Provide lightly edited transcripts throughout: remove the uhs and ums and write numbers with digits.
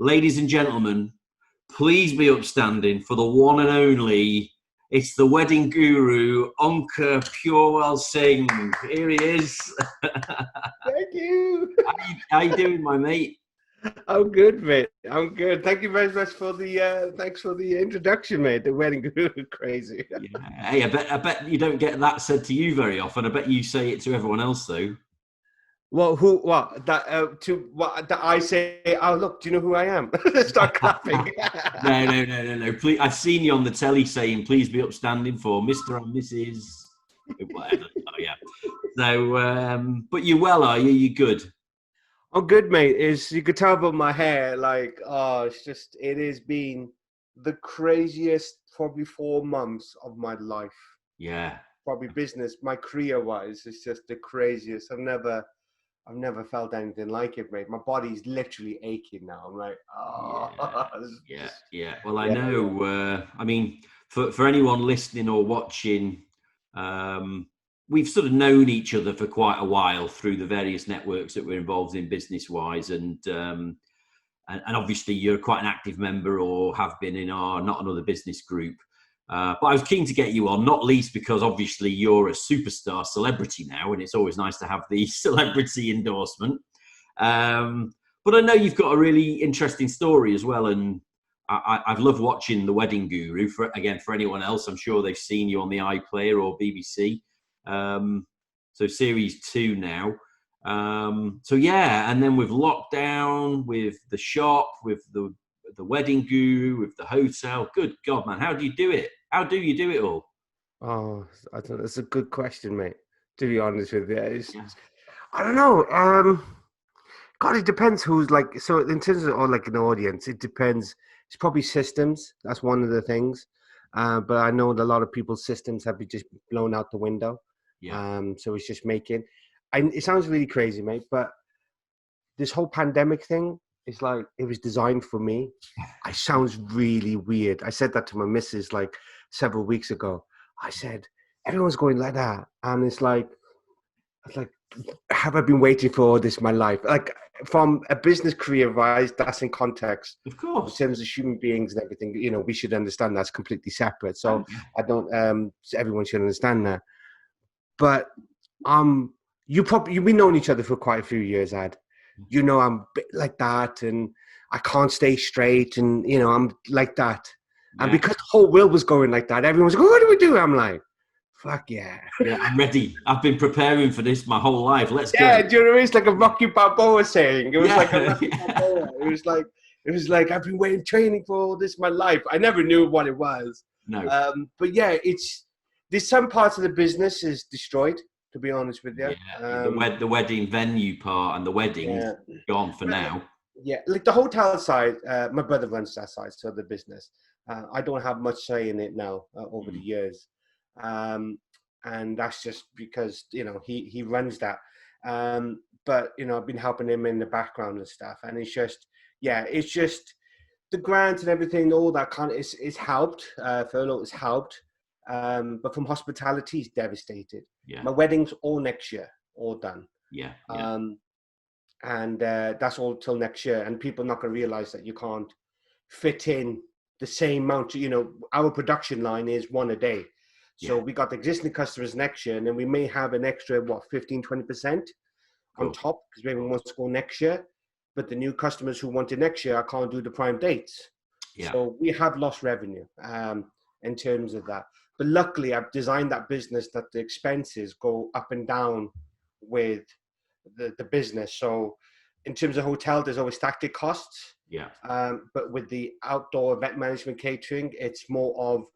Ladies and gentlemen, please be upstanding for the one and only. It's the wedding guru, Onkar Purewal Singh. Here he is. Thank you. How you doing, my mate? I'm good, mate. I'm good. Thank you very much for the thanks for the introduction, mate. The wedding guru, crazy. Yeah. Hey, I bet you don't get that said to you very often. I bet you say it to everyone else, though. Well, what that I say? Oh, look, do you know who I am? Start clapping. No. Please, I've seen you on the telly saying, "Please be upstanding for Mr. and Mrs." Whatever. Oh yeah. So, but you well, are you? You good? I'm good, mate. Is you could tell by my hair, like, it has been the craziest probably 4 months of my life. Yeah. Probably business, my career-wise, it's just the craziest. I've never felt anything like it, mate. My body's literally aching now. I'm like, Yeah. Well, I know. I mean, for anyone listening or watching, we've sort of known each other for quite a while through the various networks that we're involved in business-wise, and obviously you're quite an active member or have been in our Not Another Business group. But I was keen to get you on, not least because obviously you're a superstar celebrity now, and it's always nice to have the celebrity endorsement. But I know you've got a really interesting story as well, and I've loved watching The Wedding Guru. For anyone else, I'm sure they've seen you on the iPlayer or BBC. So series 2 now. So yeah, and then with lockdown, with the shop, with the wedding guru, with the hotel. Good God, man, how do you do it? How do you do it all? Oh, I don't know. That's a good question, mate. To be honest with you, I don't know. God, it depends who's like. So in terms of like an audience, it depends. It's probably systems. That's one of the things. But I know that a lot of people's systems have been just blown out the window. Yeah. So it's just making. It sounds really crazy, mate, but this whole pandemic thing is like it was designed for me. It sounds really weird. I said that to my missus like several weeks ago. I said everyone's going like that, and it's like, have I been waiting for all this my life? Like from a business career wise, that's in context. Of course. In terms of human beings and everything, we should understand that's completely separate. So I don't. Everyone should understand that. But you've been knowing each other for quite a few years, Ad. I'm a bit like that, and I can't stay straight, and I'm like that. And because the whole world was going like that, everyone's like, "What do we do?" I'm like, "Fuck yeah!" Yeah, I'm ready. I've been preparing for this my whole life. Let's go. Yeah, do you know what I mean? It's like a Rocky Balboa saying. It was like a Rocky Balboa. It was like I've been training for all this my life. I never knew what it was. No. But yeah, there's some parts of the business is destroyed. To be honest with you, the wedding venue part and the weddings gone for now. Yeah, like the hotel side, my brother runs that side, so the business. I don't have much say in it now over the years, and that's just because he runs that. But I've been helping him in the background and stuff, and it's just the grant and everything, all that kind of is helped. Furlough has helped. But from hospitality, he's devastated. Yeah. My wedding's all next year, all done. Yeah. And that's all till next year. And people are not going to realize that you can't fit in the same amount. Our production line is one a day. So we got the existing customers next year, and then we may have an extra, 15-20% on top, because everyone wants to go next year. But the new customers who want it next year, I can't do the prime dates. Yeah. So we have lost revenue in terms of that. But luckily, I've designed that business that the expenses go up and down with the business. So in terms of hotel, there's always static costs. Yeah. But with the outdoor event management catering, it's more of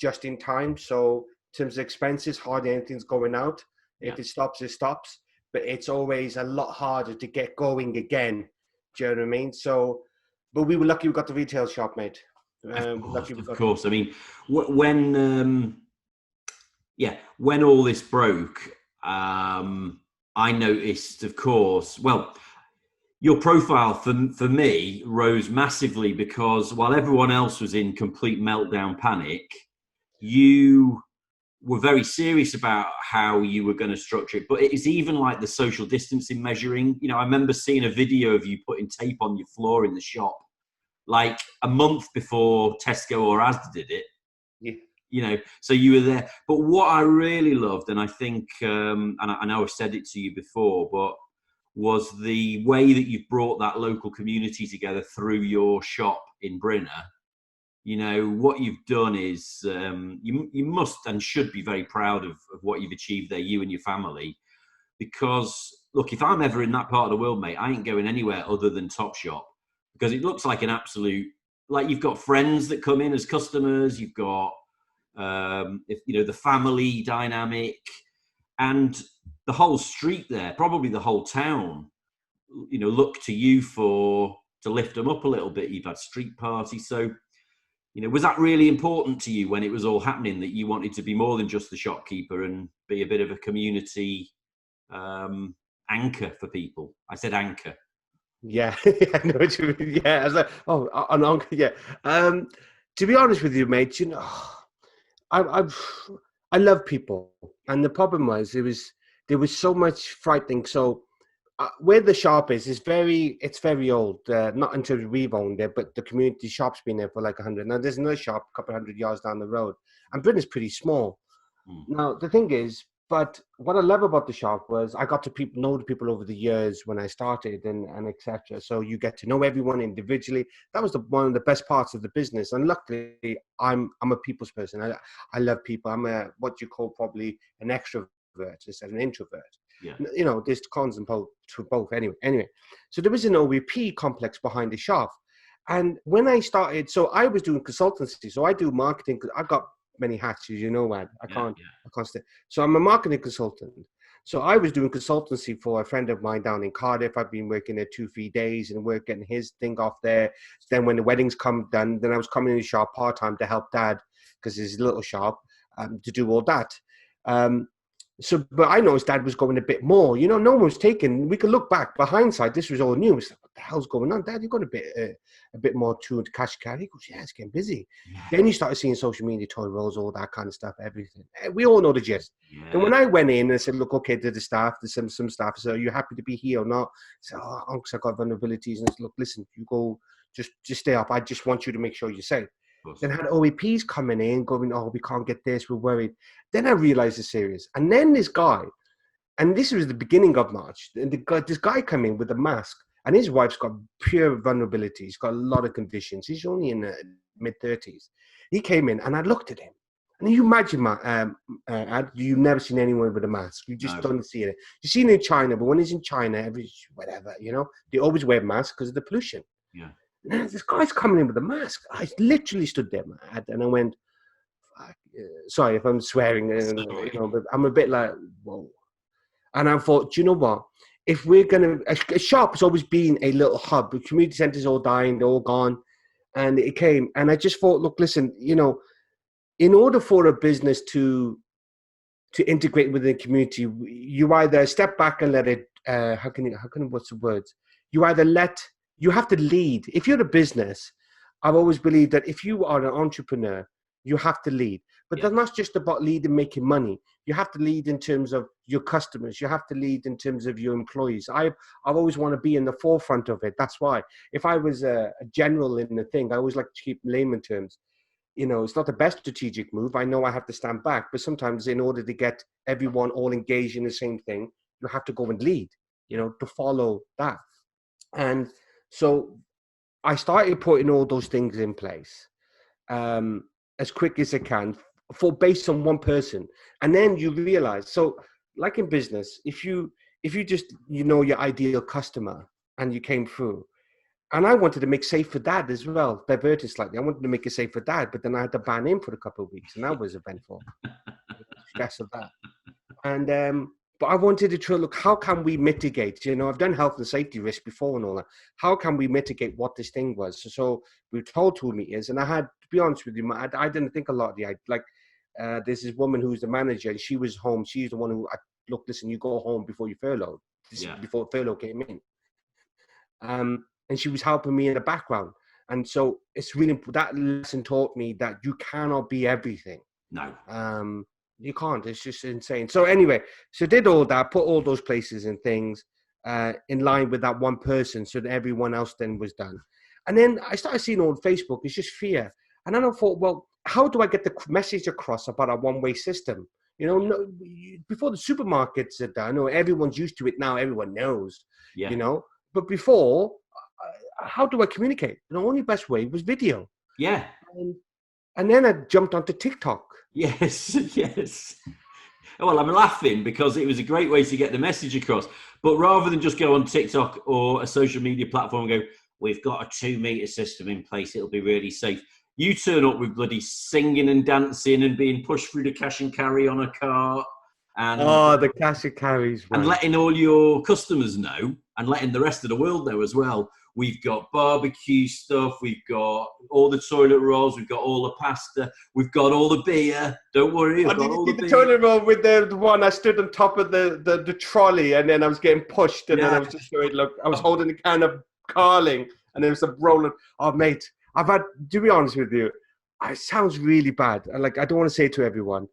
just in time. So in terms of expenses, hardly anything's going out. If it stops, it stops. But it's always a lot harder to get going again. Do you know what I mean? So, but we were lucky we got the retail shop, mate. Of course. I mean, when all this broke, I noticed, of course, your profile for me rose massively because while everyone else was in complete meltdown panic, you were very serious about how you were going to structure it. But it is even like the social distancing measuring. I remember seeing a video of you putting tape on your floor in the shop like a month before Tesco or Asda did it. Yeah. You know, so you were there. But what I really loved, and I think, and I know I've said it to you before, but was the way that you've brought that local community together through your shop in Brinner. You know, what you've done is you must and should be very proud of what you've achieved there, you and your family. Because, look, if I'm ever in that part of the world, mate, I ain't going anywhere other than Topshop. Because it looks like an absolute, like you've got friends that come in as customers, you've got, if you know, the family dynamic, and the whole street there, probably the whole town, you know, look to you to lift them up a little bit. You've had street parties. So, you know, was that really important to you when it was all happening, that you wanted to be more than just the shopkeeper and be a bit of a community anchor for people? I said anchor. Yeah, I know what you mean. Yeah, I was like, oh, an Onkar. Yeah. To be honest with you, mate, you know, I love people, and the problem was there was so much frightening. So where the shop is it's very old. Not until we've owned it, but the community shop's been there for like 100. Now there's another shop a couple of 100 yards down the road, and Britain's pretty small. Now the thing is, but what I love about the shop was I got to know the people over the years when I started and etc. So you get to know everyone individually. That was one of the best parts of the business. And luckily, I'm a people's person. I love people. I'm what you call probably an extrovert instead of an introvert. Yeah. You know, there's cons and pros to both. Anyway, so there was an OVP complex behind the shop, and when I started, so I was doing consultancy. So I do marketing. I've got many hats, as you know, Ad. I can't stay. So I'm a marketing consultant. So I was doing consultancy for a friend of mine down in Cardiff. I've been working there 2-3 days and we're getting his thing off there. Then when the weddings come done, then I was coming in the shop part-time to help Dad, because it's a little shop, to do all that. So, but I noticed Dad was going a bit more. You know, no one was taking. We could look back, by hindsight, this was all new. It's like, what the hell's going on, Dad? You got a bit more to cash carry. He goes, yeah, it's getting busy. Yeah. Then you started seeing social media, toy rolls, all that kind of stuff, everything. We all know the gist. Yeah. And when I went in and said, look, okay, to the staff, there's some staff. So, are you happy to be here or not? I said, oh, Unks, I got vulnerabilities. And I said, look, listen, you go, just stay up. I just want you to make sure you're safe. Then had OEPs coming in, going, oh, we can't get this, we're worried. Then I realized it's serious. And then this guy, and this was the beginning of March, and this guy came in with a mask, and his wife's got pure vulnerability. He's got a lot of conditions. He's only in the mid-30s. He came in, and I looked at him. And you imagine, you've never seen anyone with a mask. You just don't see it. You've seen it in China, but when he's in China, whatever, you know, they always wear masks because of the pollution. Yeah. Now, this guy's coming in with a mask. I literally stood there, and I went, sorry if I'm swearing, you know, but I'm a bit like, whoa. And I thought, do you know what? If we're going to, a shop has always been a little hub. The community centers all dying, they're all gone. And it came, and I just thought, look, listen, you know, in order for a business to integrate within the community, you either step back and let it, what's the words? You have to lead. If you're a business, I've always believed that if you are an entrepreneur, you have to lead. But that's not just about leading, making money. You have to lead in terms of your customers. You have to lead in terms of your employees. I've always want to be in the forefront of it. That's why. If I was a general in the thing, I always like to keep layman terms. You know, it's not the best strategic move. I know I have to stand back. But sometimes in order to get everyone all engaged in the same thing, you have to go and lead, you know, to follow that. And so I started putting all those things in place as quick as I can based on one person. And then you realize, so like in business, if you just, you know, your ideal customer and you came through, and I wanted to make safe for Dad as well, divert it slightly. I wanted to make it safe for Dad, but then I had to ban him for a couple of weeks, and that was eventful. Stress of that. And but I wanted to try to look, how can we mitigate? You know, I've done health and safety risk before and all that. How can we mitigate what this thing was? So we were told 2 meters, and I had, to be honest with you, I didn't think a lot of the, like, there's this woman who's the manager, and she was home. She's the one who, look, listen, you go home before you furlough. Before furlough came in. And she was helping me in the background. And so it's really important. That lesson taught me that you cannot be everything. No. You can't. It's just insane. So anyway, so did all that, put all those places and things. in line with that one person, so that everyone else then was done. And then I started seeing on Facebook, it's just fear. And then I thought, well, how do I get the message across about a one-way system? You know, no, before the supermarkets are done, or everyone's used to it now, everyone knows, you know. But before, how do I communicate? The only best way was video. Yeah. And then I jumped onto TikTok. Yes, yes. Well, I'm laughing because it was a great way to get the message across. But rather than just go on TikTok or a social media platform and go, we've got a 2-meter system in place, it'll be really safe. You turn up with bloody singing and dancing and being pushed through the cash and carry on a cart. And, the cash and carries. Right. And letting all your customers know and letting the rest of the world know as well. We've got barbecue stuff. We've got all the toilet rolls. We've got all the pasta. We've got all the beer. Don't worry. I did the toilet roll with the one. I stood on top of the trolley, and then I was getting pushed, and then I was just going, look, I was holding a can of Carling, and there was a rolling. Oh, mate, I've had, to be honest with you, it sounds really bad. I don't want to say it to everyone.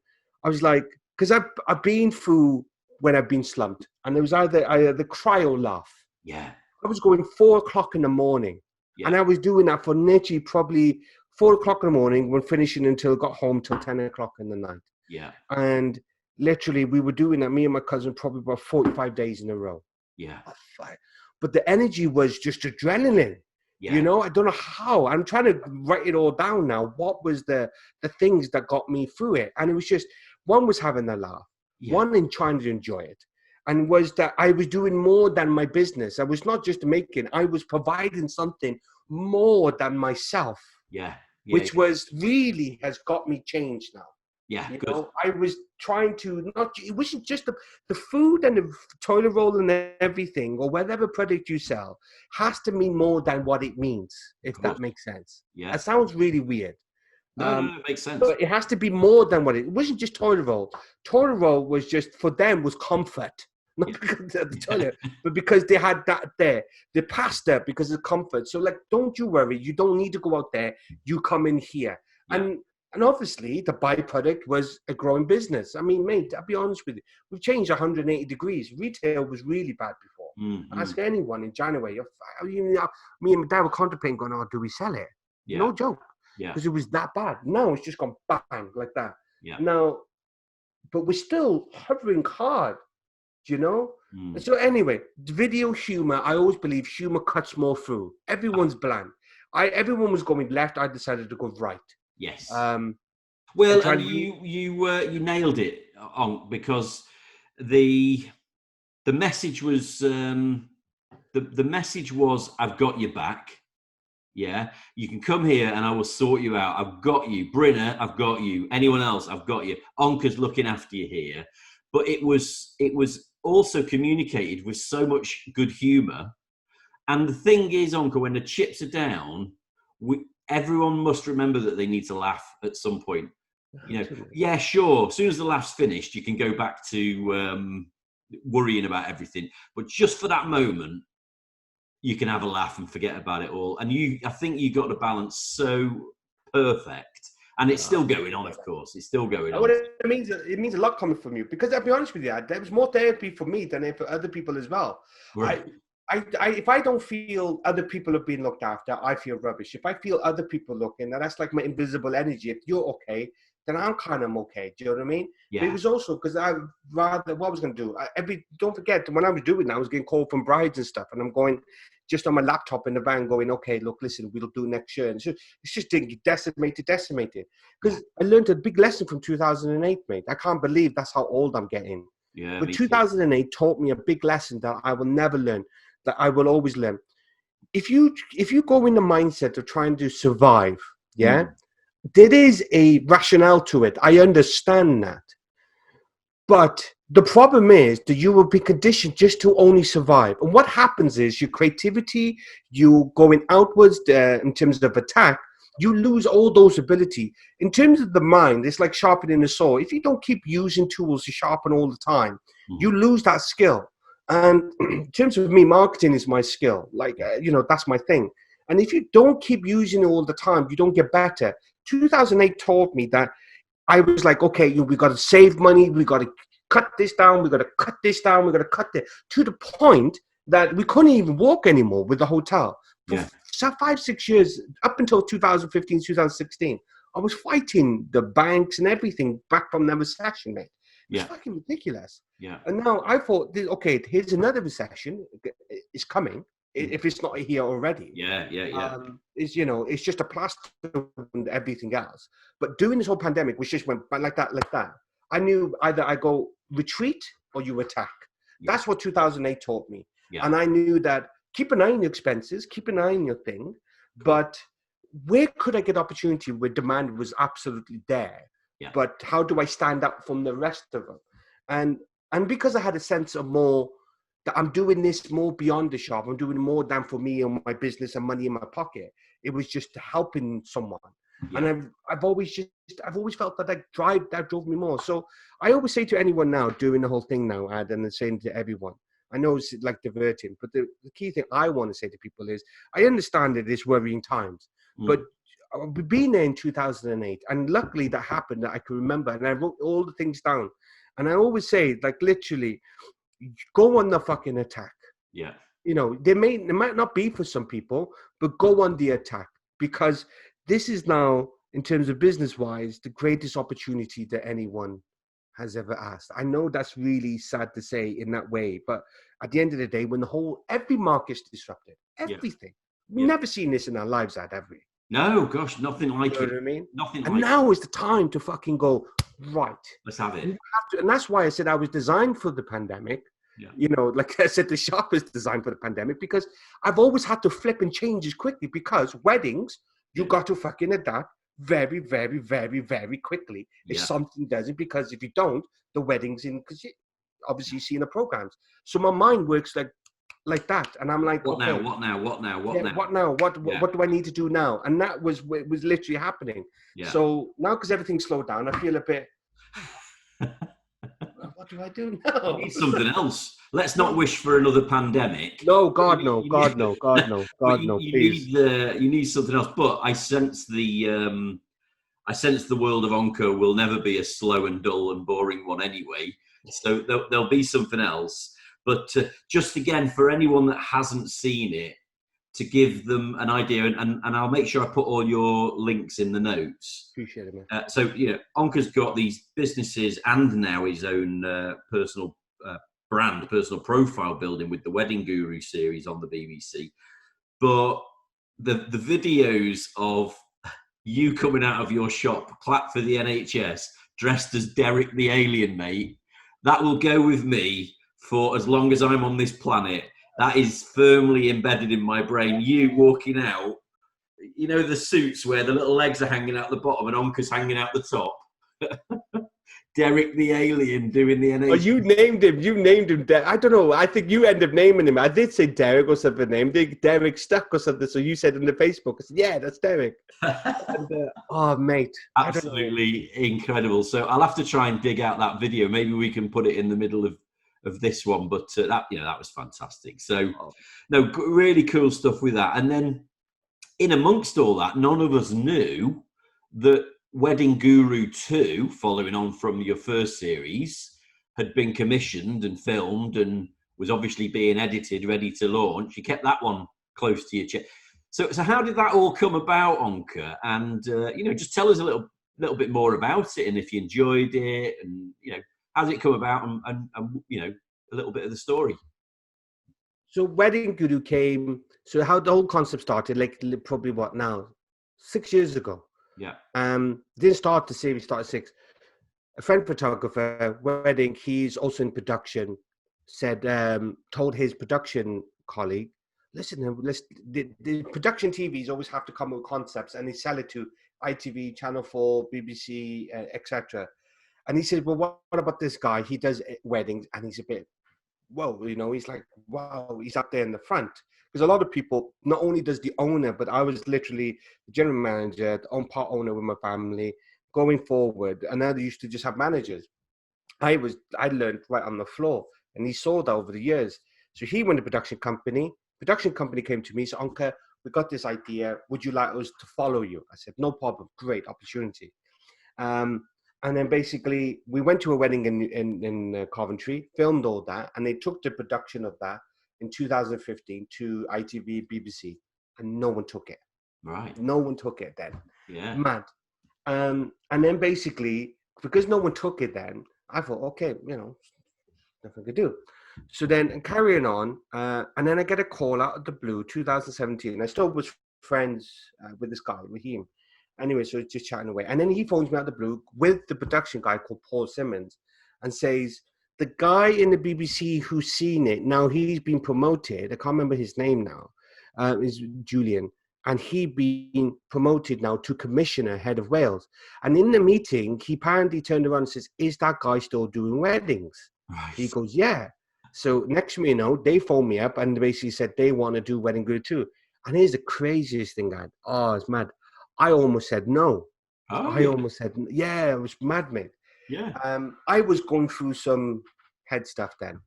I was like, because I've been through when I've been slumped, and there was either the cry or laugh. Yeah. I was going 4 o'clock in the morning, and I was doing that for literally probably 4 o'clock in the morning, when finishing until I got home till 10 o'clock in the night. Yeah. And literally we were doing that, me and my cousin, probably about 45 days in a row. Yeah. But the energy was just adrenaline. Yeah. You know, I don't know how. I'm trying to write it all down now. What was the things that got me through it? And it was just, one was having a laugh, one in trying to enjoy it. And was that I was doing more than my business. I was not just making, I was providing something more than myself. Yeah. Which was really has got me changed now. Yeah, you good. know, I was trying to it wasn't just the food and the toilet roll and everything, or whatever product you sell has to mean more than what it means, if that makes sense. Yeah. That sounds really weird. No, it makes sense. But it has to be more than what it wasn't just toilet roll. Toilet roll was just, for them, was comfort. Not because of the toilet, but because they had that there. The pasta, because of comfort. So, like, don't you worry. You don't need to go out there. You come in here. Yeah. And obviously, the byproduct was a growing business. I mean, mate, I'll be honest with you. We've changed 180 degrees. Retail was really bad before. Mm-hmm. Ask anyone in January. Me and my dad were contemplating going, oh, do we sell it? Yeah. No joke. Yeah. Because it was that bad. Now it's just gone bang like that. Yeah. Now, but we're still hovering hard. You know? So anyway, video humor, I always believe humor cuts more through. Everyone's bland. Everyone was going left. I decided to go right. Yes. Well, and you nailed it, because the message was the message was, I've got your back. Yeah, you can come here and I will sort you out. I've got you, Brinner. I've got you. Anyone else? I've got you. Onkar's looking after you here. But it was also communicated with so much good humour. And the thing is, Onkar, when the chips are down, everyone must remember that they need to laugh at some point. You know, yeah, sure. As soon as the laugh's finished, you can go back to worrying about everything. But just for that moment, you can have a laugh and forget about it all. And I think you got the balance so perfect. And it's still going on, of course. It's still going on. It means a lot coming from you, because I'll be honest with you, there was more therapy for me than for other people as well. Right. If I don't feel other people are being looked after, I feel rubbish. If I feel other people looking, and that's like my invisible energy. If you're okay, then I'm kind of okay. Do you know what I mean? Yeah. But it was also because what I was going to do. Don't forget, when I was doing that, I was getting called from brides and stuff, and I'm going just on my laptop in the van going, okay, look, listen, we'll do next year. And it's just decimated. Because I learned a big lesson from 2008, mate. I can't believe that's how old I'm getting. Yeah. But 2008 taught me a big lesson that I will never learn, that I will always learn. If you go in the mindset of trying to survive, there is a rationale to it. I understand that. But the problem is that you will be conditioned just to only survive. And what happens is your creativity, you going outwards in terms of attack, you lose all those ability. In terms of the mind, it's like sharpening a saw. If you don't keep using tools to sharpen all the time, you lose that skill. And in terms of me, marketing is my skill. Like, that's my thing. And if you don't keep using it all the time, you don't get better. 2008 taught me that. I was like, okay, we got to save money. We got to cut this down. We got to cut this down. We got to cut it to the point that we couldn't even walk anymore with the hotel. For Yeah. 5-6 years, up until 2015, 2016, I was fighting the banks and everything back from that recession, mate. It's fucking ridiculous. Yeah. And now I thought, okay, here's another recession. It's coming if it's not here already. Yeah. It's, it's just a plaster and everything else. But during this whole pandemic, which just went like that. I knew either I go retreat or you attack. Yeah. That's what 2008 taught me. Yeah. And I knew that keep an eye on your expenses, keep an eye on your thing, but where could I get opportunity where demand was absolutely there? Yeah. But how do I stand out from the rest of them? And because I had a sense of more that I'm doing this more beyond the shop, I'm doing more than for me and my business and money in my pocket. It was just helping someone. Yeah. And I've always felt that that drove me more. So I always say to anyone now, doing the whole thing now, and then saying to everyone, I know it's like diverting, but the key thing I want to say to people is, I understand that it's worrying times, but I've been there in 2008, and luckily that happened that I can remember, and I wrote all the things down. And I always say, like, literally, go on the fucking attack. Yeah. There might not be for some people, but go on the attack, because this is now, in terms of business-wise, the greatest opportunity that anyone has ever asked. I know that's really sad to say in that way, but at the end of the day, when every market's disrupted, everything. We've never seen this in our lives, have we? No, gosh, nothing like it. You know what I mean? Nothing and like now is the time to fucking go, right. Let's have it. And that's why I said I was designed for the pandemic. Yeah. Like I said, the shop is designed for the pandemic, because I've always had to flip and change as quickly, because weddings, you got to fucking adapt very, very, very, very quickly if something doesn't, because if you don't, the wedding's in, because obviously you see in the programs. So my mind works like that, and I'm like, what okay, now? What now? What do I need to do now? And that was literally happening. Yeah. So now, because everything's slowed down, I feel a bit. What do I do now? You need something else. Let's not wish for another pandemic. No, God, no, God, no, God, no, God, no. Please. You need something else. But I sense the world of Onkar will never be a slow and dull and boring one anyway. So there'll be something else. But just again, for anyone that hasn't seen it, to give them an idea, and I'll make sure I put all your links in the notes. Appreciate it, man. So, Onkar's got these businesses and now his own personal brand, personal profile building with the Wedding Guru series on the BBC. But the videos of you coming out of your shop, clap for the NHS, dressed as Derek the Alien, mate, that will go with me for as long as I'm on this planet. That is firmly embedded in my brain. You walking out, the suits where the little legs are hanging out the bottom and Onkar's hanging out the top. Derek the Alien doing the NHS. Oh, you named him. I don't know. I think you ended up naming him. I did say Derek or something name. Derek stuck or something. So you said in the Facebook, I said, yeah, that's Derek. And, oh, mate. Absolutely incredible. So I'll have to try and dig out that video. Maybe we can put it in the middle of this one, but that was fantastic. So no, really cool stuff with that. And then in amongst all that, none of us knew that Wedding Guru 2, following on from your first series, had been commissioned and filmed and was obviously being edited, ready to launch. You kept that one close to your chest. So how did that all come about, Onkar? And just tell us a little bit more about it, and if you enjoyed it, and how did it come about, and a little bit of the story. So Wedding Guru came. So how the whole concept started, like probably 6 years ago. Yeah. Didn't start the series. Started 6. A friend photographer, wedding. He's also in production. Said, told his production colleague, listen, the production TVs always have to come with concepts, and they sell it to ITV, Channel 4, BBC, etc. And he said, well, what about this guy? He does weddings, and he's a bit, he's like, wow, he's up there in the front. Because a lot of people, not only does the owner, but I was literally the general manager, the part owner with my family, going forward. And now they used to just have managers. I learned right on the floor, and he saw that over the years. So he went to production company. Production company came to me, said, Onkar, we got this idea. Would you like us to follow you? I said, no problem. Great opportunity. And then basically we went to a wedding in Coventry, filmed all that, and they took the production of that in 2015 to ITV, BBC, and no one took it. Right. No one took it then. Yeah. Mad. And then basically, because no one took it then, I thought, okay, nothing to do. So then carrying on, and then I get a call out of the blue, 2017. I still was friends with this guy, Raheem. Anyway, so just chatting away. And then he phones me out of the blue with the production guy called Paul Simmons and says, the guy in the BBC who's seen it, now he's been promoted. I can't remember his name now. Is Julian. And he been promoted now to commissioner, head of Wales. And in the meeting, he apparently turned around and says, is that guy still doing weddings? Right. He goes, yeah. So next thing you know, they phoned me up and basically said they want to do Wedding Guru too. And here's the craziest thing, Ad. Oh, it's mad. I almost said no. Almost said, yeah, it was mad, mate. Yeah. I was going through some head stuff then.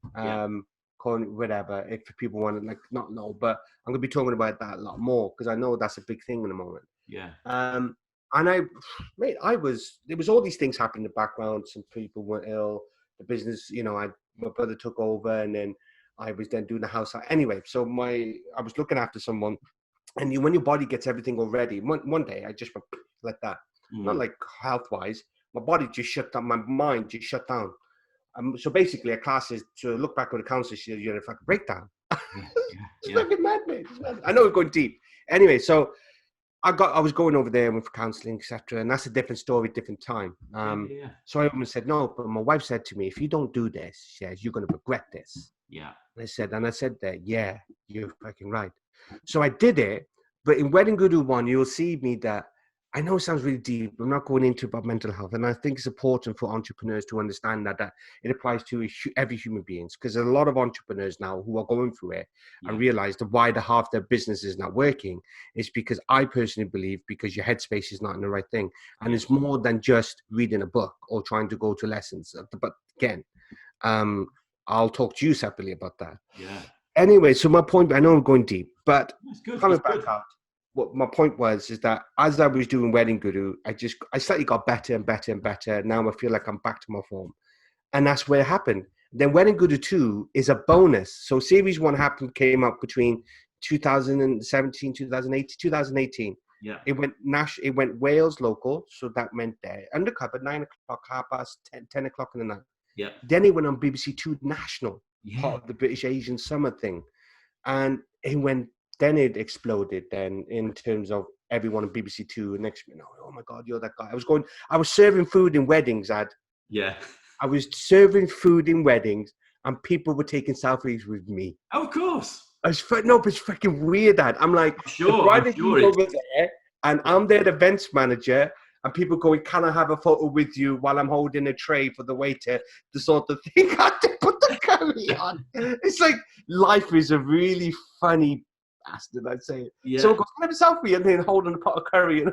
Whatever, if people want to not know, but I'm going to be talking about that a lot more because I know that's a big thing in the moment. Yeah. And there was all these things happening in the background. Some people were ill. The business, my brother took over, and then I was then doing the house. Anyway, so I was looking after someone, and when your body gets everything already, one day I just went like that. Not like health-wise, my body just shut down, my mind just shut down. So basically, a class is to look back on the council, you're in a fucking breakdown. It's fucking mad, mate. I know we're going deep. Anyway, so I was going over there for counselling, etc., and that's a different story, different time. So I almost said no, but my wife said to me, "If you don't do this, she says, you're going to regret this." Yeah. And I said that, yeah, you're fucking right. So I did it, but in Wedding Guru 1, you'll see me that I know it sounds really deep. I'm not going into about mental health, and I think it's important for entrepreneurs to understand that it applies to every human being, because there's a lot of entrepreneurs now who are going through it and realize that why the half their business is not working is because I personally believe because your headspace is not in the right thing, and it's more than just reading a book or trying to go to lessons. But again, I'll talk to you separately about that. Yeah. Anyway, so my point, I know I'm going deep, but coming It's back good. out. What my point is that as I was doing Wedding Guru, I slightly got better and better and better. Now I feel like I'm back to my form. And that's where it happened. Then Wedding Guru 2 is a bonus. So Series 1 came up between 2017, 2018. Yeah. It went Wales local. So that meant there. Undercover, 9 o'clock, 10 o'clock in the night. Yeah. Then it went on BBC 2 National, part of the British Asian Summer thing. And then it exploded then in terms of everyone on BBC 2. Next minute, oh my God, you're that guy. I was serving food in weddings, Ad. Yeah. I was serving food in weddings and people were taking selfies with me. Oh, of course. But it's freaking weird, Ad. I'm like, I'm sure over there and I'm there, the events manager, and people going, can I have a photo with you while I'm holding a tray for the waiter? The sort of thing. I had to put the curry on. It's like, life is a really funny bastard, I'd say. Yeah. So I go, can I have a selfie? And then holding a pot of curry.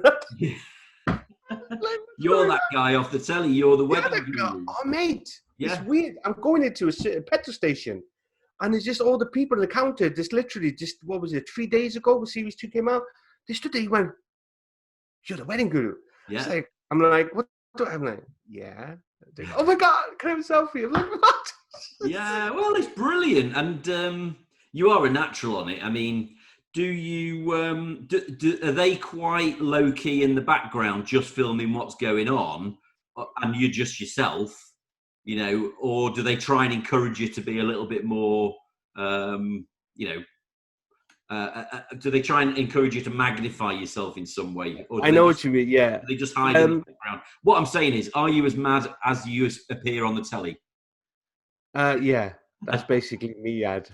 You're that guy off the telly. You're the wedding guru. Oh, mate. Yeah. It's weird. I'm going into a petrol station and it's just all the people at the counter. Just literally, what was it, 3 days ago when Series 2 came out? They stood there, he went, you're the wedding guru. Yeah. It's like, I'm like, what do I have? I'm like, yeah. Like, oh my God, can I have a selfie? I'm like, what? Yeah, well, it's brilliant. And you are a natural on it. I mean, do you, are they quite low key in the background, just filming what's going on and you're just yourself, or do they try and encourage you to be a little bit more, do they try and encourage you to magnify yourself in some way? Or I know what you mean, yeah. They just hide in the background. What I'm saying is, are you as mad as you appear on the telly? Yeah, that's basically me, Ad.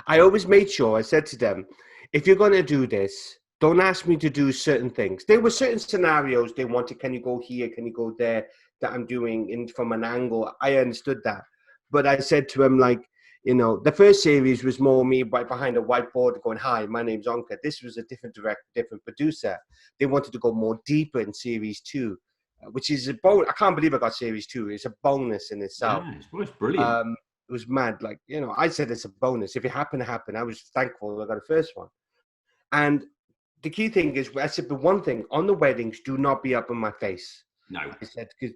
I always made sure, I said to them, if you're going to do this, don't ask me to do certain things. There were certain scenarios they wanted, can you go here, can you go there, that I'm doing from an angle. I understood that. But I said to them, the first series was more me right behind a whiteboard going, hi, my name's Onkar. This was a different director, different producer. They wanted to go more deeper in Series 2, which is a bonus. I can't believe I got Series 2. It's a bonus in itself. Yeah, it's brilliant. It was mad. I said it's a bonus. If it happened, it happened. I was thankful I got the first one. And the key thing is, I said, the one thing, on the weddings, do not be up in my face. No. I said, because,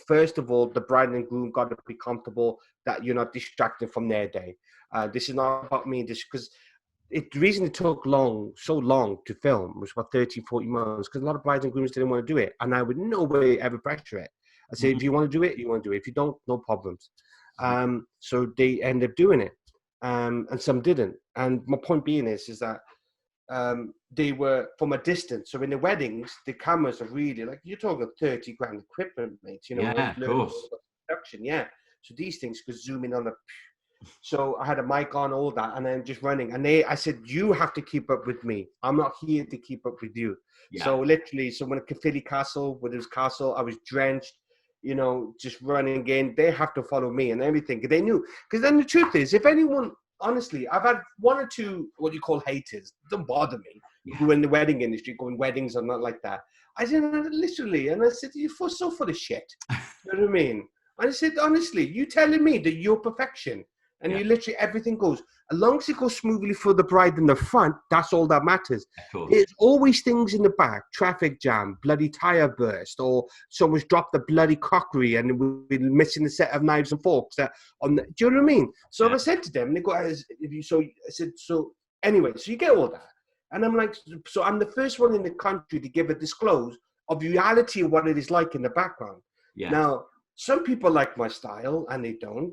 first of all, the bride and groom got to be comfortable that you're not distracted from their day. This is not about me, because the reason it took so long to film was about 30, 40 months, because a lot of brides and grooms didn't want to do it. And I would no way ever pressure it. I said, if you want to do it, you want to do it. If you don't, no problems. So they ended up doing it. And some didn't. And my point being is that they were from a distance. So in the weddings, the cameras are really, like, you're talking 30 grand equipment, mate. Yeah, of course. Production, yeah. So these things could zoom in on so I had a mic on, all that, and then just running. And I said, you have to keep up with me. I'm not here to keep up with you. Yeah. So literally, when at Caerphilly Castle, with his castle, I was drenched, just running in. They have to follow me and everything. They knew. Because then the truth is, if anyone, honestly, I've had one or two, what you call haters, don't bother me, who are in the wedding industry, going, weddings are not like that. I said, literally, and I said, you're so full of shit. You know what I mean? I said, honestly, you telling me that you're perfection. And you literally, everything goes, as long as it goes smoothly for the bride in the front, that's all that matters. There's always things in the back, traffic jam, bloody tire burst, or someone's dropped the bloody crockery and we're missing a set of knives and forks. Do you know what I mean? So I said to them, and they go, I said, anyway, so you get all that. And I'm like, so I'm the first one in the country to give a disclose of reality of what it is like in the background. Yeah. Now, some people like my style and they don't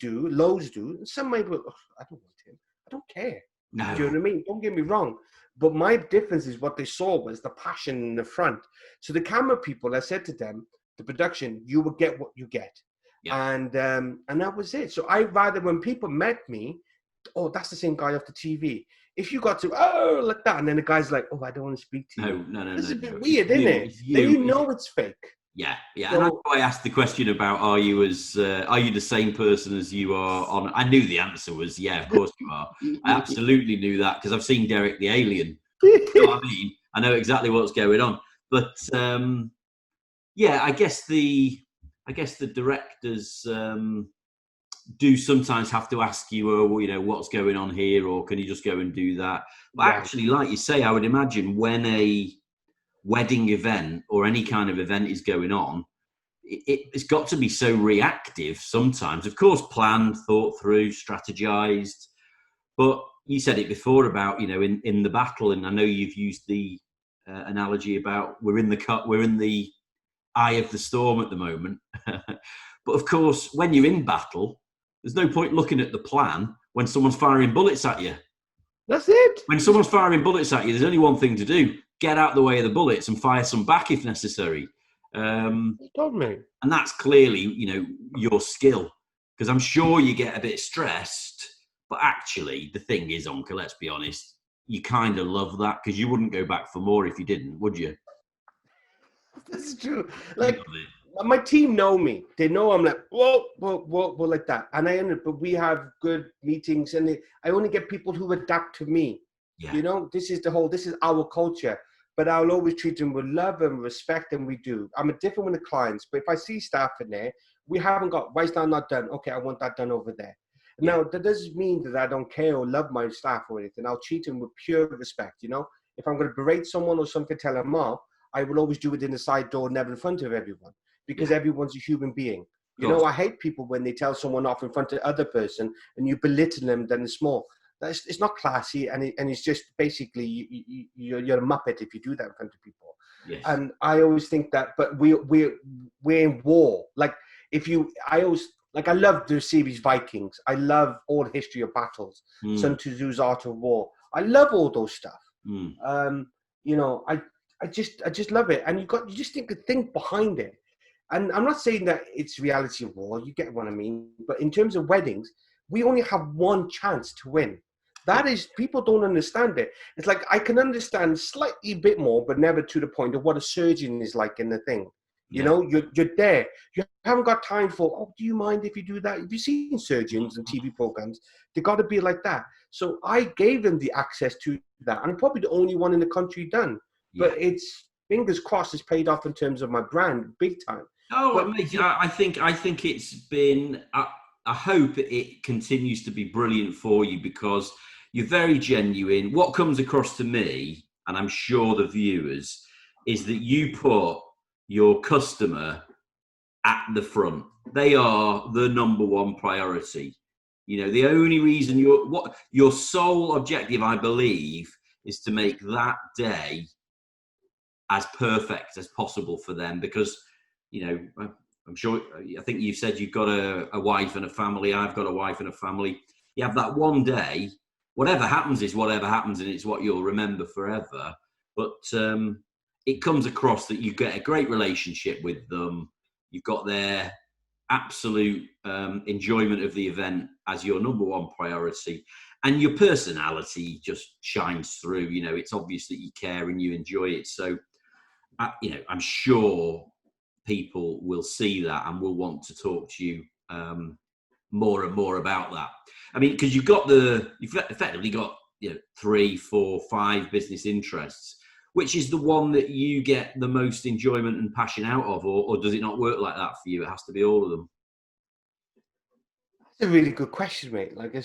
loads do. Some might go, I don't want him. I don't care. No. Do you know what I mean? Don't get me wrong. But my difference is what they saw was the passion in the front. So the camera people, I said to them, the production, you will get what you get. Yeah. And that was it. So I rather, when people met me, oh, that's the same guy off the TV. If you got to, like that, and then the guy's like, oh, I don't want to speak to you. No. This is a bit weird, isn't it? Then you know it's fake. Yeah. So, and that's why I asked the question about, are you the same person as you are on? I knew the answer was, yeah, of course you are. I absolutely knew that, because I've seen Derek the Alien. You know what I mean? I know exactly what's going on. But I guess the directors do sometimes have to ask you, what's going on here, or can you just go and do that? But actually, like you say, I would imagine when a wedding event or any kind of event is going on, it's got to be so reactive sometimes. Of course, planned, thought through, strategized. But you said it before about, in the battle, and I know you've used the analogy about we're in the eye of the storm at the moment. But of course, when you're in battle, there's no point looking at the plan when someone's firing bullets at you. That's it. When someone's firing bullets at you, there's only one thing to do. Get out the way of the bullets and fire some back if necessary. You told me. And that's clearly, your skill. Because I'm sure you get a bit stressed. But actually, the thing is, Onkar, let's be honest, you kind of love that, because you wouldn't go back for more if you didn't, would you? That's true. Like, my team know me. They know I'm like, whoa, like that. And but we have good meetings, and I only get people who adapt to me. Yeah. This is our culture. But I'll always treat them with love and respect, and we do. I'm different with the clients, but if I see staff in there, we haven't got, why is that not done? Okay, I want that done over there. Yeah. Now, that doesn't mean that I don't care or love my staff or anything. I'll treat them with pure respect, If I'm going to berate someone or something, tell them off, I will always do it in the side door, never in front of everyone, because everyone's a human being. I hate people when they tell someone off in front of the other person and you belittle them, then it's small. It's not classy, and it's just basically you're a muppet if you do that in front of people. Yes. And I always think that, but we're in war. Like I love the series Vikings. I love all the history of battles. Sun Tzu's Art of War. I love all those stuff. I just love it, and you just think behind it. And I'm not saying that it's reality of war. You get what I mean. But in terms of weddings, we only have one chance to win. That is, people don't understand it. It's like, I can understand slightly a bit more, but never to the point of what a surgeon is like in the thing. You're there. You haven't got time for, do you mind if you do that? If you've seen surgeons and TV programs, they got to be like that. So I gave them the access to that. I'm probably the only one in the country done. Yeah. But it's, fingers crossed, it's paid off in terms of my brand, big time. I think it's been, I hope it continues to be brilliant for you, because you're very genuine. What comes across to me, and I'm sure the viewers, is that you put your customer at the front. They are the number one priority. You know, the only reason your sole objective, I believe, is to make that day as perfect as possible for them, because, you know, I'm sure, I think you said you've got a wife and a family. I've got a wife and a family. You have that one day, whatever happens is whatever happens, and it's what you'll remember forever. But it comes across that you get a great relationship with them. You've got their absolute enjoyment of the event as your number one priority, and your personality just shines through. You know, it's obvious that you care and you enjoy it. So, you know, I'm sure people will see that and will want to talk to you more and more about that. I mean, because you've effectively got, you know, 3, 4, 5 business interests. Which is the one that you get the most enjoyment and passion out of, or does it not work like that for you? It has to be all of them. That's a really good question, mate. Like,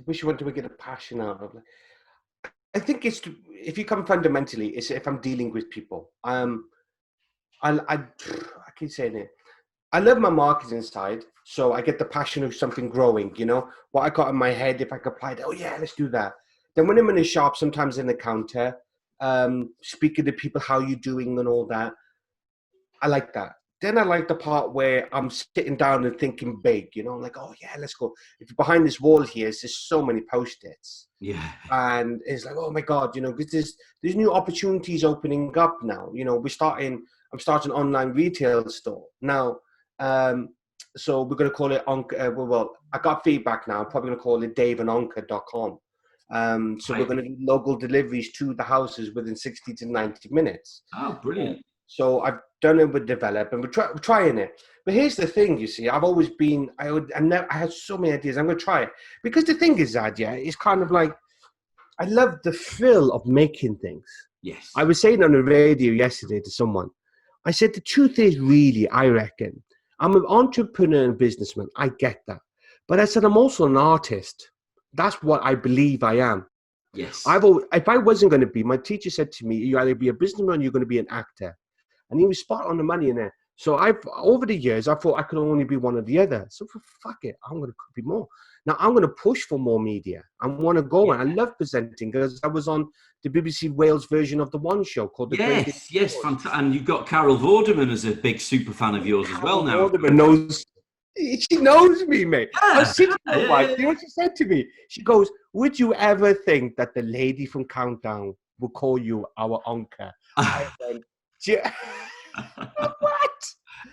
which one do we get a passion out of? I think if you come fundamentally, it's if I'm dealing with people. I keep saying it. I love my marketing side, so I get the passion of something growing. You know what I got in my head. If I could apply it, oh yeah, let's do that. Then when I'm in a shop, sometimes in the counter, speaking to people, how you doing and all that, I like that. Then I like the part where I'm sitting down and thinking big, you know, like, oh yeah, let's go. If behind this wall here, there's so many post-its. Yeah. And it's like, oh my God, you know, because there's new opportunities opening up now. You know, I'm starting an online retail store now. So we're going to call it well, I got feedback now. I'm probably going to call it daveandonker.com. So we're going to do local deliveries to the houses within 60 to 90 minutes. Oh, brilliant. So I've done it with Develop, and we're trying it. But here's the thing, you see, I've always been, I had so many ideas. I'm going to try it. Because the thing is, Zad, yeah, it's kind of like, I love the thrill of making things. Yes. I was saying on the radio yesterday to someone, I said, the truth is really, I reckon, I'm an entrepreneur and businessman. I get that. But I said, I'm also an artist. That's what I believe I am. Yes. If I wasn't going to be, my teacher said to me, you either be a businessman or you're going to be an actor. And he was spot on the money in there. So over the years, I thought I could only be one or the other. So fuck it, I'm going to be more. Now I'm going to push for more media. I want to go, and I love presenting because I was on the BBC Wales version of the One Show called The Yes, fantastic. And you've got Carol Vorderman as a big super fan of yours as well now. She knows me, mate. Yeah. I was sitting with my wife. You know what she said to me? She goes, "Would you ever think that the lady from Countdown will call you our Onkar?" I went, what?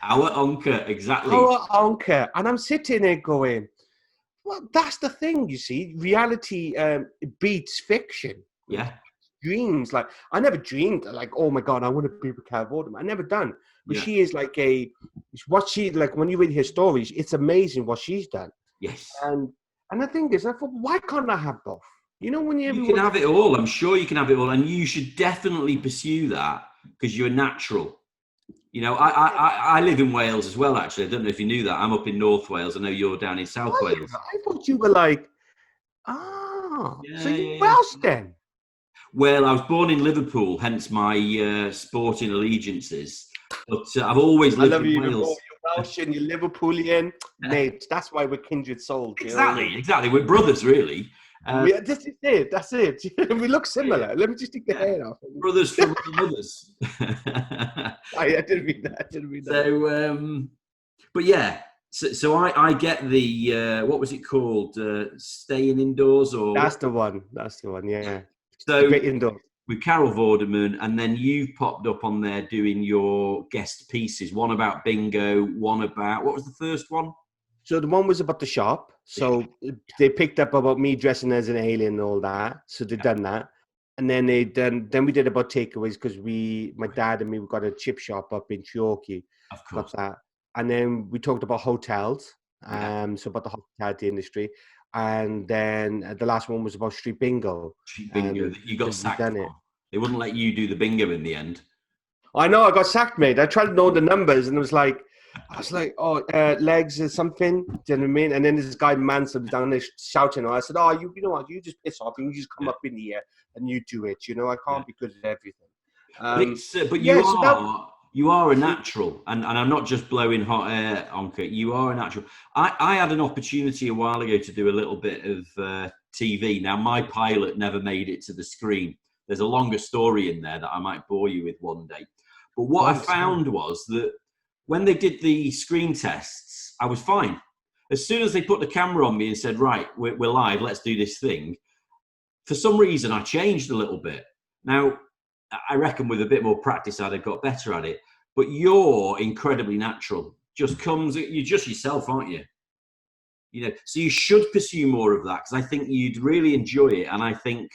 Our Onkar, exactly. Our Onkar. And I'm sitting there going, well, that's the thing, you see. Reality beats fiction. Yeah. Dreams. Like, I never dreamed, like, oh my God, I want to be with Carol Vorderman. I never done. But she is like when you read her stories, it's amazing what she's done. Yes. And the thing is, I thought, why can't I have both? You know, when you can have it all. I'm sure you can have it all. And you should definitely pursue that because you're natural. You know, I live in Wales as well, actually. I don't know if you knew that. I'm up in North Wales. I know you're down in South Wales. I thought you were like, so you're Welsh then? Well, I was born in Liverpool, hence my sporting allegiances. But I've always lived in Wales. You're Welsh and you're Liverpoolian. Mate, that's why we're kindred souls. Exactly. We're brothers, really. That's it. We look similar. Let me just take the hair off. Brothers from mothers. I didn't mean that. So, but yeah. So I get the what was it called? Staying indoors, or that's the one. Yeah. So indoors with Carol Vorderman, and then you popped up on there doing your guest pieces. One about bingo. One about what was the first one? So the one was about the shop. So they picked up about me dressing as an alien and all that. So they've done that. And then then we did about takeaways because my dad and me, we got a chip shop up in Chiorki. Of course. Got that. And then we talked about hotels. So about the hospitality industry. And then the last one was about street bingo. Street bingo that you got sacked for. They wouldn't let you do the bingo in the end. I know, I got sacked, mate. I tried to know the numbers and it was like, legs or something. Do you know what I mean? And then this guy Manson was down there shouting. I said, you know what? You just piss off and you just come up in here and you do it. You know, I can't be good at everything. You are a natural, and I'm not just blowing hot air, Onkar. You are a natural. I had an opportunity a while ago to do a little bit of TV. Now, my pilot never made it to the screen. There's a longer story in there that I might bore you with one day. But what I found was that when they did the screen tests, I was fine. As soon as they put the camera on me and said, right, we're live, let's do this thing, for some reason, I changed a little bit. Now, I reckon with a bit more practice, I'd have got better at it. But you're incredibly natural. Just comes, you're just yourself, aren't you? You know, so you should pursue more of that, because I think you'd really enjoy it, and I think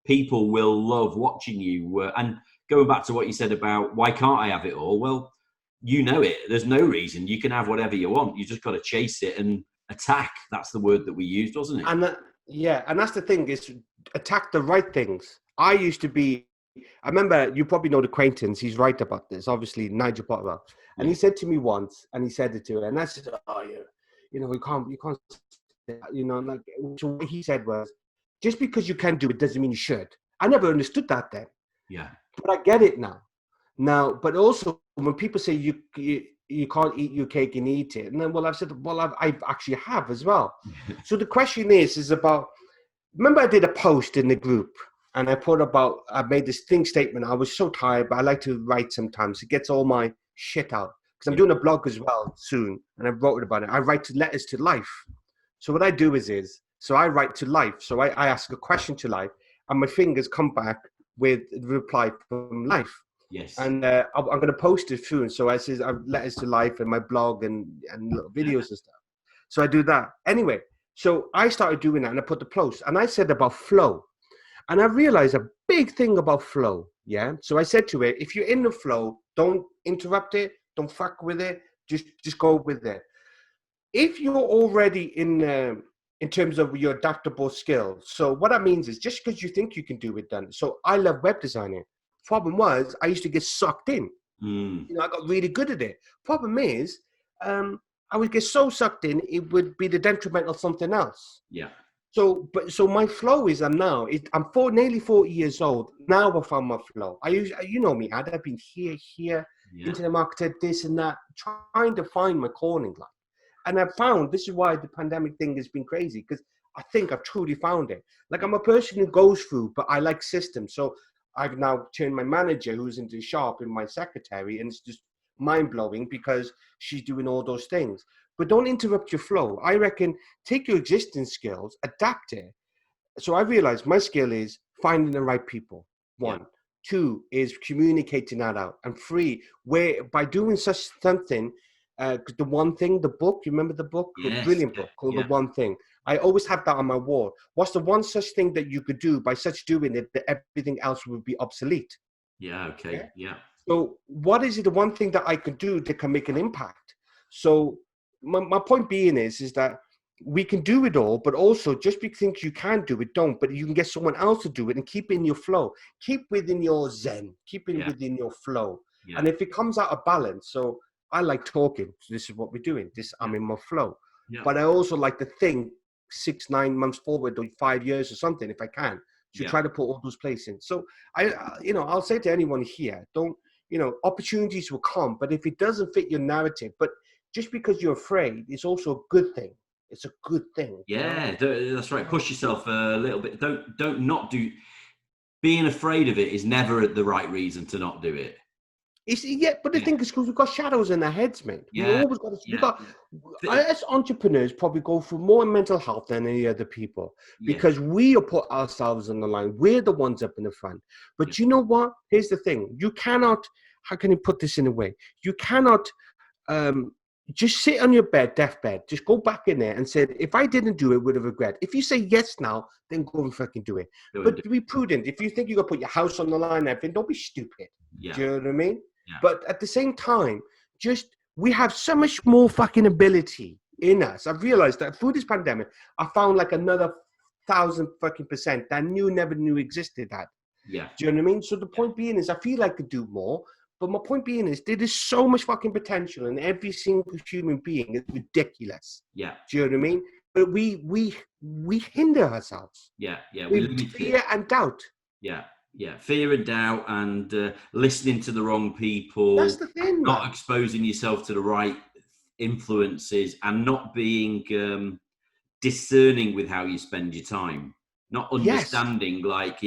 people will love watching you. And going back to what you said about why can't I have it all? Well, you know it. There's no reason. You can have whatever you want. You just got to chase it and attack. That's the word that we used, wasn't it? And and that's the thing, is attack the right things. I used to be. I remember, you probably know the Quaintance. He's right about this. Obviously, Nigel Butler, and he said to me once, and he said it to her, and I said, "Oh, you know, you can't, you know." Like, so what he said was, just because you can do it doesn't mean you should. I never understood that then. Yeah. But I get it now. But also when people say you can't eat your cake and eat it, and then I've said, I actually have as well. So the question is about. Remember, I did a post in the group. And I made this statement. I was so tired, but I like to write sometimes. It gets all my shit out. Because I'm doing a blog as well soon. And I wrote about it. I write letters to life. So what I do is so I write to life. So I ask a question to life. And my fingers come back with a reply from life. Yes. And I'm going to post it soon. So I says letters to life and my blog and little videos and stuff. So I do that. Anyway, so I started doing that and I put the post. And I said about flow. And I realized a big thing about flow, yeah? So I said to her, if you're in the flow, don't interrupt it, don't fuck with it, just go with it. If you're already in terms of your adaptable skills, so what that means is just because you think you can do it, done. So I love web designing. Problem was, I used to get sucked in. You know, I got really good at it. Problem is, I would get so sucked in, it would be the detriment of something else. Yeah. So my flow is I'm nearly 40 years old. Now I found my flow. You know me, I've been here, internet marketer, this and that, trying to find my calling line. And I've found, this is why the pandemic thing has been crazy, because I think I've truly found it. Like, I'm a person who goes through, but I like systems. So I've now turned my manager, who's into shop, in my secretary, and it's just mind-blowing because she's doing all those things. But don't interrupt your flow. I reckon take your existing skills, adapt it. So I realized my skill is finding the right people. 1. Yeah. 2 is communicating that out. And 3, where by doing such something, the one thing, the book, you remember the book? Yes. A brilliant book called The One Thing. I always have that on my wall. What's the one such thing that you could do by such doing it that everything else would be obsolete? Yeah, okay, yeah. So what is it, the one thing that I could do that can make an impact? So my point being is that we can do it all, but also just because you think you can do it, don't. But you can get someone else to do it and keep in your flow. Keep within your zen. Keep within your flow. Yeah. And if it comes out of balance, so I like talking. So this is what we're doing. I'm in my flow. Yeah. But I also like to think 6-9 months forward or 5 years or something if I can. To try to put all those places in. So I'll say to anyone here, don't, opportunities will come, but if it doesn't fit your narrative, but just because you're afraid, it's also a good thing. It's a good thing. Yeah, that's right. Push yourself a little bit. Don't not do. Being afraid of it is never the right reason to not do it. But the thing is, because we've got shadows in our heads, mate. We always got to. As entrepreneurs, probably go through more mental health than any other people because we put ourselves on the line. We're the ones up in the front. But you know what? Here's the thing: you cannot. How can you put this in a way? You cannot. Just sit on your deathbed. Just go back in there and say, if I didn't do it, would have regret. If you say yes now, then go and fucking do it. But be prudent. If you think you're going to put your house on the line, everything, don't be stupid. Yeah. Do you know what I mean? Yeah. But at the same time, we have so much more fucking ability in us. I've realized that through this pandemic, I found like another 1,000 fucking % that I never knew existed. Yeah. Do you know what I mean? So the point being is I feel I could do more. But my point being is there is so much fucking potential in every single human being. It's ridiculous. Yeah. Do you know what I mean? But we hinder ourselves. Yeah. We fear and doubt. Yeah. Yeah, fear and doubt, and listening to the wrong people, That's the thing, not man. exposing yourself to the right influences, and not being discerning with how you spend your time. Not Yes. understanding, like,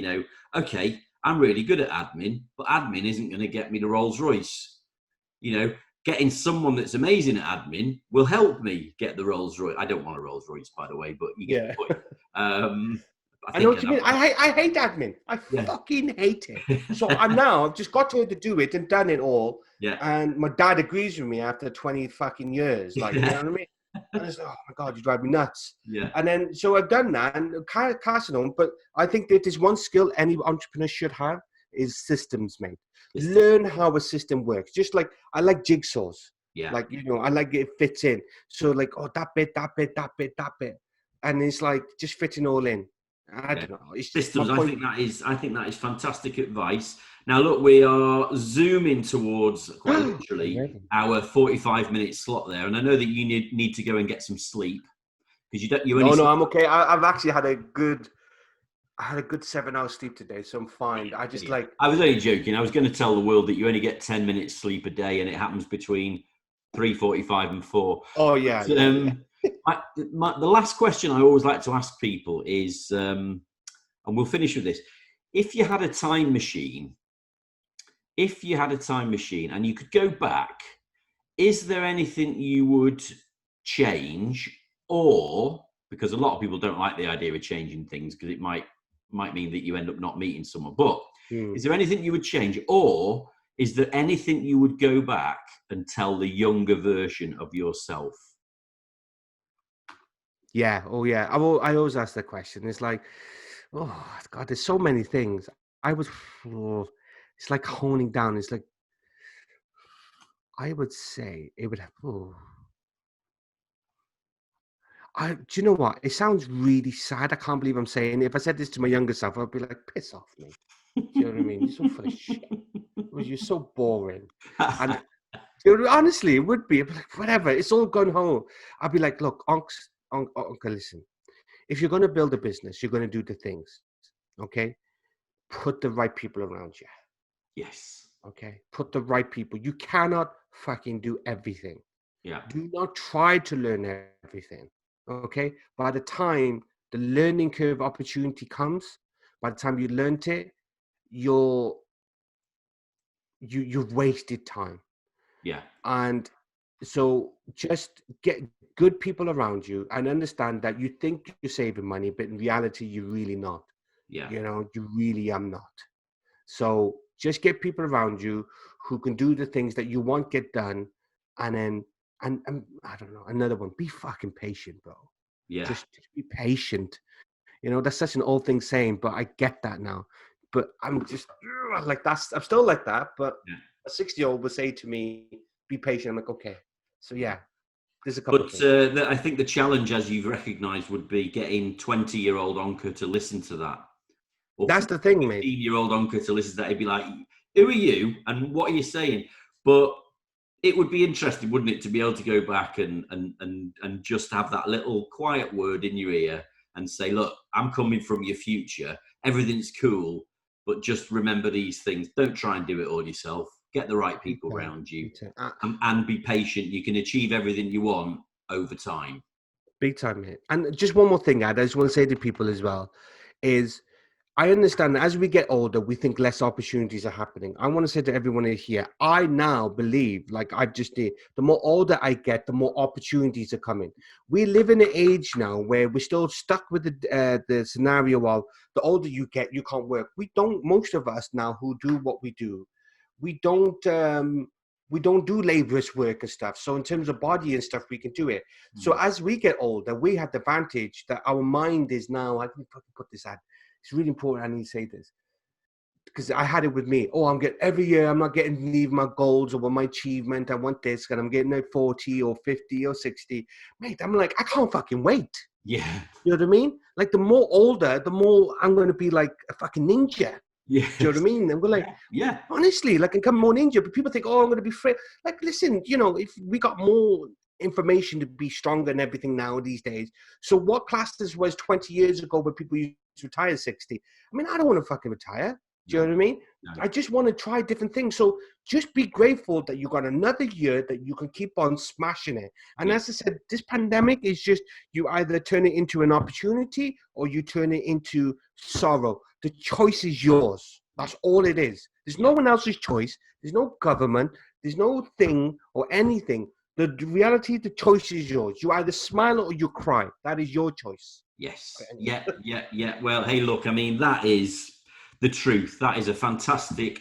okay, I'm really good at admin, but admin isn't going to get me the Rolls Royce. Getting someone that's amazing at admin will help me get the Rolls Royce. I don't want a Rolls Royce, by the way, but you get Yeah. the point. I I know think what you mean. I hate admin. I yeah. fucking hate it. So I've just got to do it and done it all. Yeah. And my dad agrees with me after 20 fucking years. Like, you know what I mean? And it's like, oh my God, you drive me nuts. Yeah. And then, so I've done that and passing on. But I think that there's one skill any entrepreneur should have is systems, mate. Learn how a system works. Just like, I like jigsaws. Yeah. Like, I like it fits in. So like, oh, that bit. And it's like, just fitting all in. I don't know. It's just my Systems. I point. think that is fantastic advice. Now, look, we are zooming towards quite literally our 45-minute slot there, and I know that you need to go and get some sleep because you don't. You only. No, I'm okay. I've actually had a good 7 hours sleep today, so I'm fine. I just like. I was only joking. I was going to tell the world that you only get 10 minutes sleep a day, and it happens between 3:45 and 4. Oh yeah, But, the last question I always like to ask people is, and we'll finish with this: if you had a time machine, and you could go back, is there anything you would change, or because a lot of people don't like the idea of changing things because it might mean that you end up not meeting someone, but is there anything you would change, or is there anything you would go back and tell the younger version of yourself? Yeah. Oh yeah. I always ask that question. It's like, oh God, there's so many things. It's like honing down. It's like, I would say it would have. Do you know what? It sounds really sad. I can't believe I'm saying it. If I said this to my younger self, I'd be like, piss off, mate. Do you know what I mean? You're so full of shit. You're so boring. And honestly, it would be. I'd be like, whatever. It's all gone home. I'd be like, look, Uncle, listen. If you're going to build a business, you're going to do the things. Okay? Put the right people around you. Yes. Okay? Put the right people. You cannot fucking do everything. Yeah. Do not try to learn everything. Okay? By the time the learning curve opportunity comes, by the time you learned it, you've wasted time. Yeah. And so just get good people around you and understand that you think you're saving money, but in reality, you're really not. Yeah. You really am not. So just get people around you who can do the things that you want get done. And then, and I don't know, another one, be fucking patient, bro. Yeah. Just be patient. That's such an old thing saying, but I get that now. But I'm just like, I'm still like that. But a 60-year-old would say to me, be patient. I'm like, okay. So yeah, there's a couple of things. I think the challenge, as you've recognised, would be getting 20-year-old Onkar to listen to that. Or That's the thing, mate. 15-year-old Onkar to listen to that. He'd be like, who are you and what are you saying? But it would be interesting, wouldn't it, to be able to go back and just have that little quiet word in your ear and say, look, I'm coming from your future. Everything's cool, but just remember these things. Don't try and do it all yourself. Get the right people around you and be patient. You can achieve everything you want over time. Big time, mate. And just one more thing, Ad, I just want to say to people as well, is I understand that as we get older, we think less opportunities are happening. I want to say to everyone here, I now believe, like I've just did, the more older I get, the more opportunities are coming. We live in an age now where we're still stuck with the scenario of the older you get, you can't work. Most of us now who do what we do, we don't do laborious work and stuff. So in terms of body and stuff, we can do it. So as we get older, we have the advantage that our mind is now, I can fucking put this out. It's really important. I need to say this because I had it with me. Oh, every year I'm not getting leave my goals or my achievement. I want this, and I'm getting like 40 or 50 or 60. Mate, I'm like, I can't fucking wait. Yeah. You know what I mean? Like the more older, the more I'm going to be like a fucking ninja. Yeah. Do you know what I mean? And we're like, yeah. Honestly, like I become more ninja. But people think, oh, I'm going to be free. Like, listen, if we got more information to be stronger and everything now these days. So what classes was 20 years ago when people used to retire 60? I mean, I don't want to fucking retire. Do you know what I mean? No. I just want to try different things. So just be grateful that you got another year that you can keep on smashing it. And as I said, this pandemic is just, you either turn it into an opportunity or you turn it into sorrow. The choice is yours. That's all it is. There's no one else's choice. There's no government. There's no thing or anything. The reality, the choice is yours. You either smile or you cry. That is your choice. Yes. Yeah. Well, hey, look, I mean, that is the truth. That is I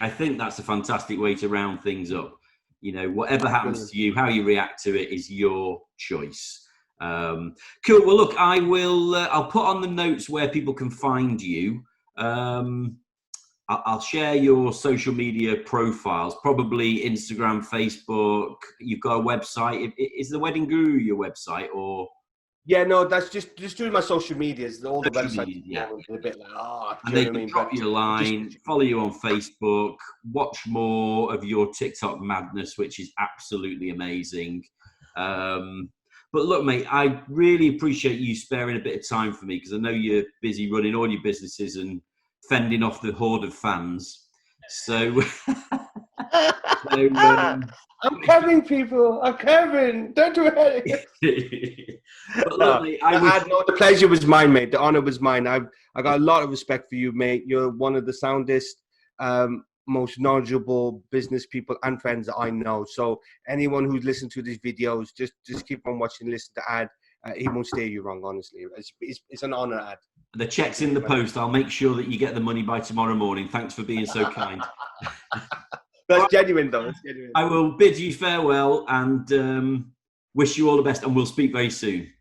think that's a fantastic way to round things up. You know, whatever happens to you, how you react to it is your choice. Cool. Well, look, I'll put on the notes where people can find you. I'll share your social media profiles, probably Instagram, Facebook. You've got a website. Is the Wedding Guru your website, or? Yeah, no, that's just doing my social medias. All the websites media, a bit like, and they can drop you a line, follow you on Facebook, watch more of your TikTok madness, which is absolutely amazing. But look, mate, I really appreciate you sparing a bit of time for me, because I know you're busy running all your businesses and fending off the horde of fans. So, I'm coming, people. I'm coming. Don't do it. But look, mate, the pleasure was mine, mate. The honor was mine. I got a lot of respect for you, mate. You're one of the soundest, most knowledgeable business people and friends that I know. So anyone who's listened to these videos, just keep on watching, listen to Ad. He won't steer you wrong, honestly. It's an honor, Ad. The check's in the post. I'll make sure that you get the money by tomorrow morning. Thanks for being so kind. That's genuine, though. That's genuine. I will bid you farewell and wish you all the best, and we'll speak very soon.